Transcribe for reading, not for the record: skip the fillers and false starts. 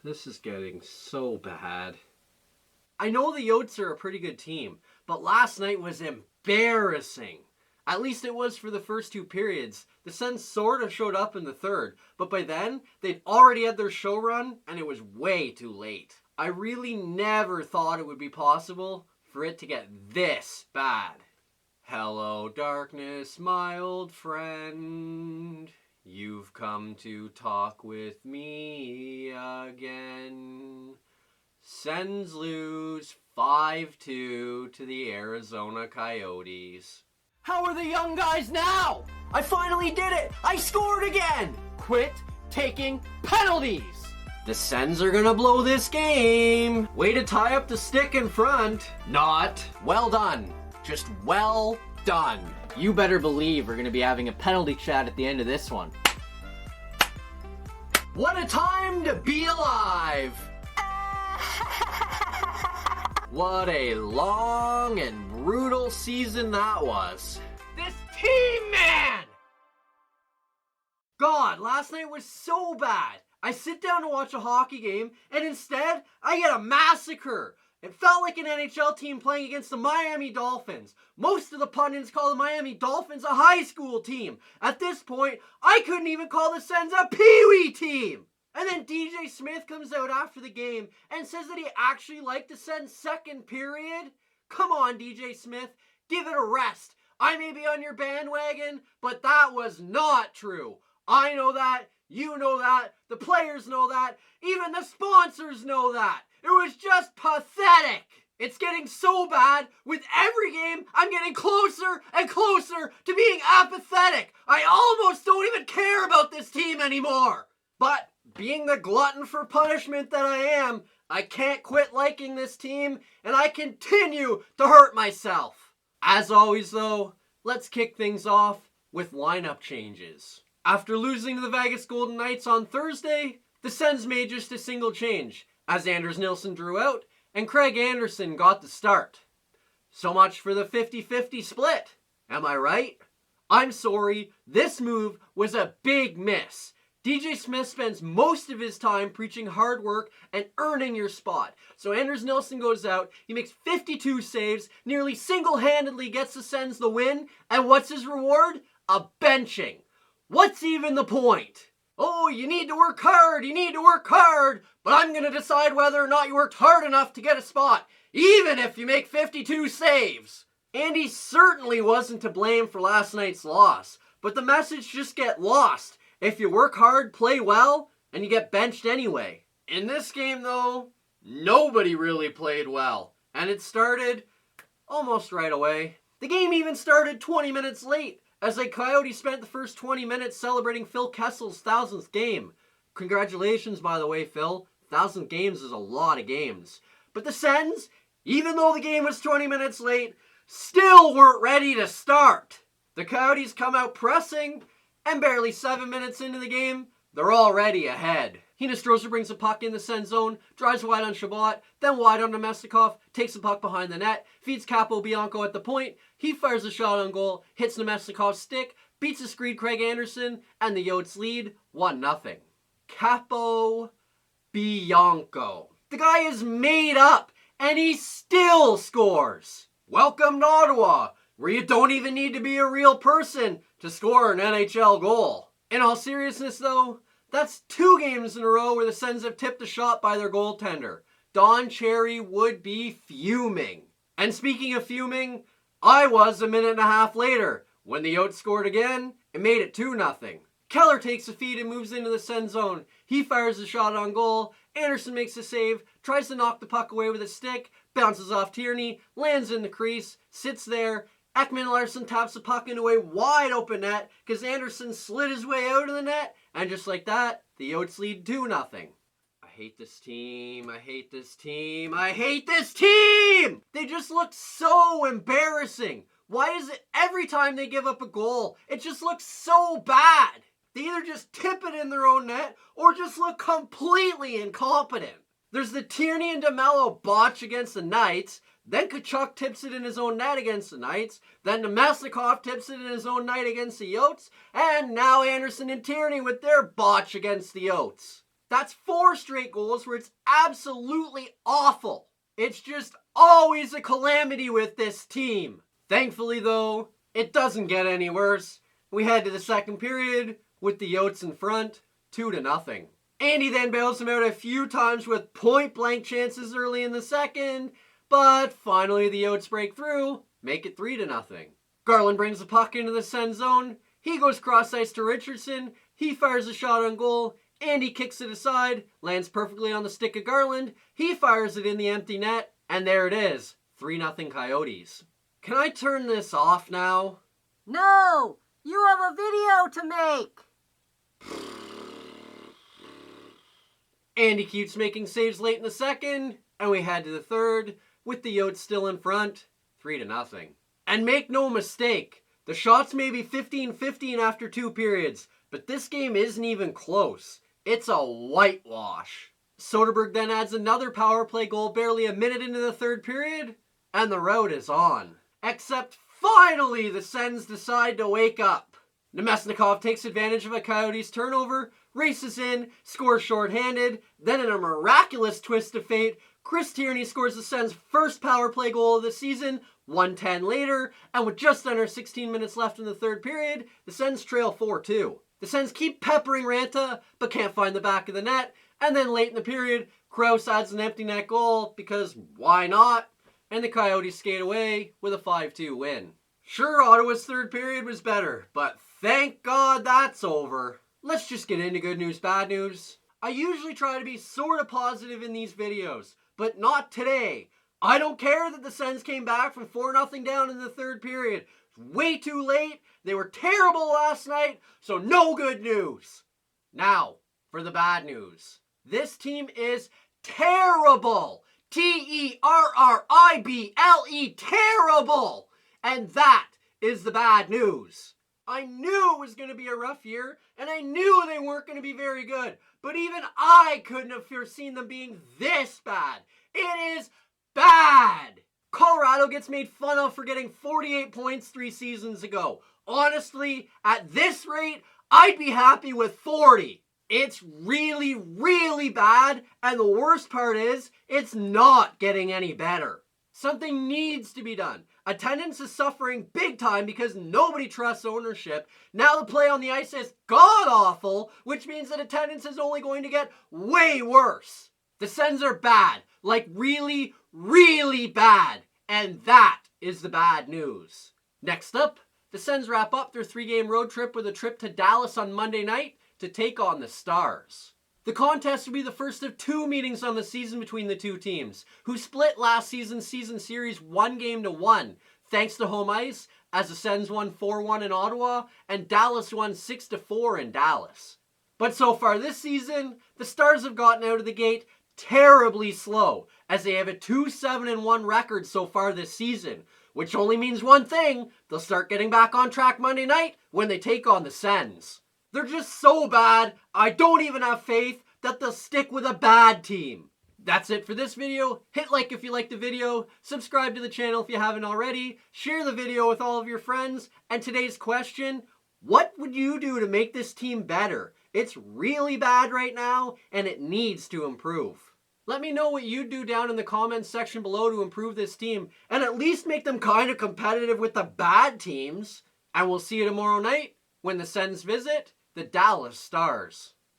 This is getting so bad. I know the Yotes are a pretty good team, but last night was embarrassing. At least it was for the first two periods. The Sens sort of showed up in the third, but by then, they'd already had their show run, and it was way too late. I really never thought it would be possible for it to get this bad. Hello, darkness, my old friend. You've come to talk with me again. Sens lose 5-2 to the Arizona Coyotes. How are the young guys now? I finally did it! I scored again! Quit taking penalties! The Sens are gonna blow this game! Way to tie up the stick in front. Not. Well done. Just well done. You better believe we're gonna be having a penalty chat at the end of this one. What a time to be alive! What a long and brutal season that was. This team, man! God, last night was so bad. I sit down to watch a hockey game, and instead, I get a massacre. It felt like an NHL team playing against the Miami Dolphins. Most of the pundits call the Miami Dolphins a high school team. At this point, I couldn't even call the Sens a pee-wee team. And then DJ Smith comes out after the game and says that he actually liked the Sens' second period. Come on, DJ Smith, give it a rest. I may be on your bandwagon, but that was not true. I know that, you know that, the players know that, even the sponsors know that. It was just pathetic. It's getting so bad. With every game, I'm getting closer and closer to being apathetic. I almost don't even care about this team anymore. But being the glutton for punishment that I am, I can't quit liking this team, and I continue to hurt myself. As always though, let's kick things off with lineup changes. After losing to the Vegas Golden Knights on Thursday, the Sens made just a single change, as Anders Nilsson drew out, and Craig Anderson got the start. So much for the 50-50 split. Am I right? I'm sorry, this move was a big miss. DJ Smith spends most of his time preaching hard work and earning your spot. So Anders Nilsson goes out, he makes 52 saves, nearly single-handedly gets the Sens the win, and what's his reward? A benching. What's even the point? Oh, you need to work hard, but I'm going to decide whether or not you worked hard enough to get a spot, even if you make 52 saves. And he certainly wasn't to blame for last night's loss, but the message just get lost. If you work hard, play well, and you get benched anyway. In this game, though, nobody really played well. And it started almost right away. The game even started 20 minutes late, as the Coyotes spent the first 20 minutes celebrating Phil Kessel's 1,000th game. Congratulations, by the way, Phil. 1,000 games is a lot of games. But the Sens, even though the game was 20 minutes late, still weren't ready to start. The Coyotes come out pressing, and barely 7 minutes into the game, they're already ahead. Hinostroza brings the puck in the Sens zone, drives wide on Shabbat, then wide on Nemestikov, takes the puck behind the net, feeds Capo Bianco at the point, he fires a shot on goal, hits Nemestikov's stick, beats the screed Craig Anderson, and the Yotes lead 1-0. Capo Bianco. The guy is made up, and he still scores. Welcome to Ottawa, where you don't even need to be a real person to score an NHL goal. In all seriousness though, that's 2 games in a row where the Sens have tipped a shot by their goaltender. Don Cherry would be fuming. And speaking of fuming, I was a minute and a half later. When the Yotes scored again, it made it 2-0. Keller takes a feed and moves into the Sens zone. He fires a shot on goal. Anderson makes a save, tries to knock the puck away with his stick, bounces off Tierney, lands in the crease, sits there. Ekman-Larsson taps the puck into a wide open net because Anderson slid his way out of the net, and just like that, the Yotes lead 2-0. I hate this team, I hate this team, I hate this team! They just look so embarrassing. Why is it every time they give up a goal, it just looks so bad? They either just tip it in their own net or just look completely incompetent. There's the Tierney and DeMello botch against the Knights, then Tkachuk tips it in his own net against the Knights, then Nemestikov tips it in his own net against the Yotes, and now Anderson and Tierney with their botch against the Yotes. That's 4 straight goals where it's absolutely awful. It's just always a calamity with this team. Thankfully though, it doesn't get any worse. We head to the second period with the Yotes in front, 2-0. Andy then bails him out a few times with point-blank chances early in the second, but finally the Yotes break through, make it 3-0. Garland brings the puck into the Sens zone. He goes cross-ice to Richardson. He fires a shot on goal. Andy kicks it aside, lands perfectly on the stick of Garland. He fires it in the empty net, and there it is, 3-0 Coyotes. Can I turn this off now? No! You have a video to make! Andy keeps making saves late in the second, and we head to the third, with the Yotes still in front, 3-0. And make no mistake, the shots may be 15-15 after 2 periods, but this game isn't even close. It's a whitewash. Soderberg then adds another power play goal barely a minute into the third period, and the road is on. Except finally the Sens decide to wake up. Nemesnikov takes advantage of a Coyotes turnover, races in, scores shorthanded, then in a miraculous twist of fate, Chris Tierney scores the Sens' first power play goal of the season, 1:10 later, and with just under 16 minutes left in the third period, the Sens trail 4-2. The Sens keep peppering Ranta, but can't find the back of the net, and then late in the period, Krause adds an empty net goal, because why not? And the Coyotes skate away with a 5-2 win. Sure, Ottawa's third period was better, but thank God that's over. Let's just get into good news, bad news. I usually try to be sort of positive in these videos, but not today. I don't care that the Sens came back from 4-0 down in the third period. It's way too late. They were terrible last night, so no good news. Now, for the bad news. This team is terrible. T.E.R.R.I.B.L.E. Terrible. And that is the bad news. I knew it was going to be a rough year, and I knew they weren't going to be very good. But even I couldn't have foreseen them being this bad. It is bad. Colorado gets made fun of for getting 48 points 3 seasons ago. Honestly, at this rate, I'd be happy with 40. It's really, really bad, and the worst part is, it's not getting any better. Something needs to be done. Attendance is suffering big time because nobody trusts ownership. Now the play on the ice is god-awful, which means that attendance is only going to get way worse. The Sens are bad, like really, really bad, and that is the bad news. Next up, the Sens wrap up their 3-game road trip with a trip to Dallas on Monday night to take on the Stars. The contest will be the first of 2 meetings on the season between the 2 teams, who split last season's season series 1-1, thanks to home ice, as the Sens won 4-1 in Ottawa, and Dallas won 6-4 in Dallas. But so far this season, the Stars have gotten out of the gate terribly slow, as they have a 2-7-1 record so far this season, which only means one thing: they'll start getting back on track Monday night when they take on the Sens. They're just so bad, I don't even have faith that they'll stick with a bad team. That's it for this video. Hit like if you liked the video, subscribe to the channel if you haven't already, share the video with all of your friends, and today's question: what would you do to make this team better? It's really bad right now, and it needs to improve. Let me know what you'd do down in the comments section below to improve this team, and at least make them kind of competitive with the bad teams. And we'll see you tomorrow night when the Sens visit the Dallas Stars.